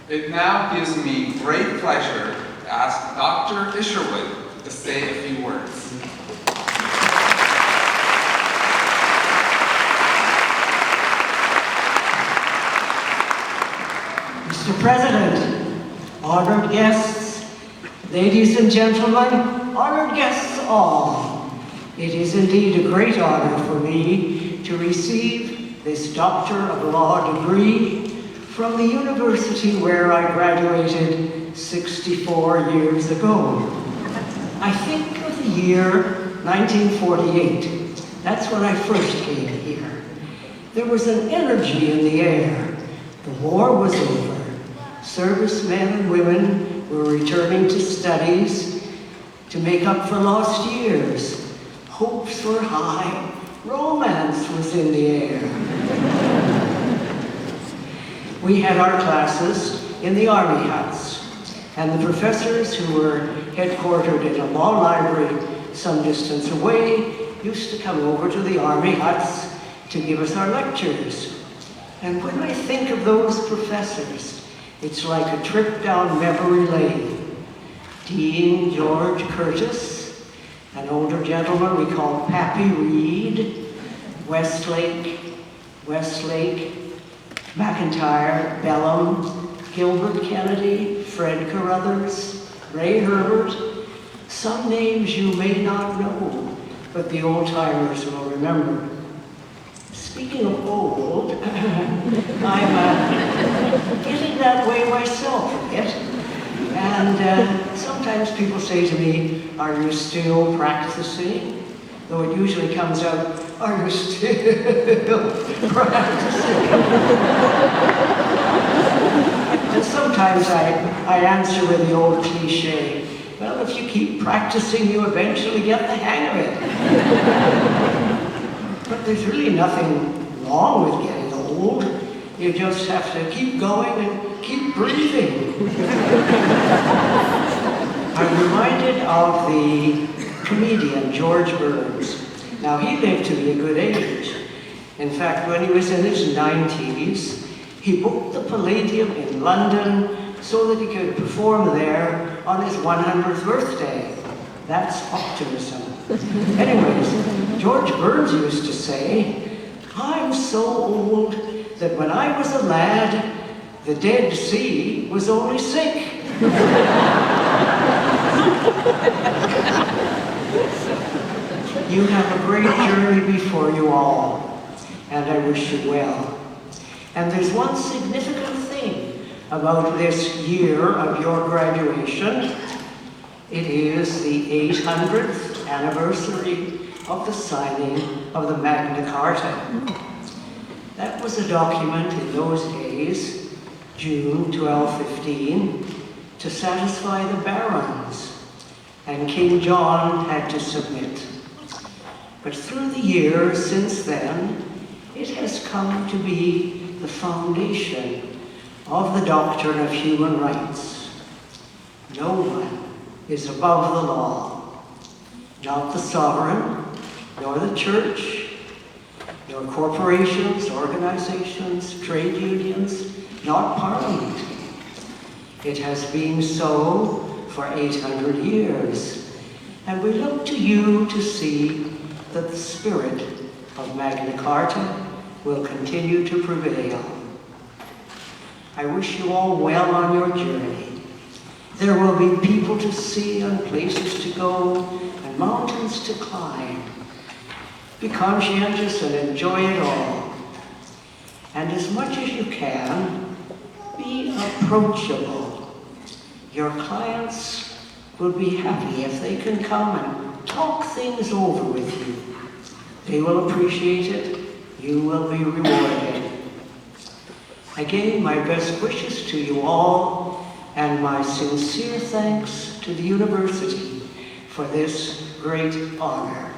It now gives me great pleasure to ask Dr. Isherwood to say a few words. Mr. President, honored guests, ladies and gentlemen, honored guests all, it is indeed a great honor for me to receive this Doctor of Law degree from the university where I graduated 64 years ago. I think of the year 1948. That's when I first came here. There was an energy in the air. The war was over. Servicemen and women were returning to studies to make up for lost years. Hopes were high. Romance was in the air. We had our classes in the army huts, and the professors who were headquartered in a law library some distance away used to come over to the army huts to give us our lectures. And when I think of those professors, it's like a trip down memory lane. Dean George Curtis, an older gentleman we called Pappy Reed, Westlake, McIntyre, Bellum, Gilbert Kennedy, Fred Carruthers, Ray Herbert. Some names you may not know, but the old-timers will remember. Speaking of old, I'm getting that way myself a bit. And sometimes people say to me, "Are you still practicing?" Though it usually comes out, "Are you still practicing?" And sometimes I answer with the old cliche, "Well, if you keep practicing, you eventually get the hang of it." But there's really nothing wrong with getting old. You just have to keep going and keep breathing. I'm reminded of the comedian George Burns. Now, he lived to be a good age. In fact, when he was in his 90s, he booked the Palladium in London so that he could perform there on his 100th birthday. That's optimism. Anyways, George Burns used to say, "I'm so old that when I was a lad, the Dead Sea was only sick." You have a great journey before you all, and I wish you well. And there's one significant thing about this year of your graduation. It is the 800th anniversary of the signing of the Magna Carta. That was a document in those days, June 1215, to satisfy the barons, and King John had to submit. But through the years since then, it has come to be the foundation of the doctrine of human rights. No one is above the law, not the sovereign, nor the church, nor corporations, organizations, trade unions, not Parliament. It has been so for 800 years, and we look to you to see that the spirit of Magna Carta will continue to prevail. I wish you all well on your journey. There will be people to see and places to go and mountains to climb. Be conscientious and enjoy it all. And as much as you can, be approachable. Your clients will be happy if they can come and talk things over with you. They will appreciate it. You will be rewarded. Again, my best wishes to you all, and my sincere thanks to the university for this great honor.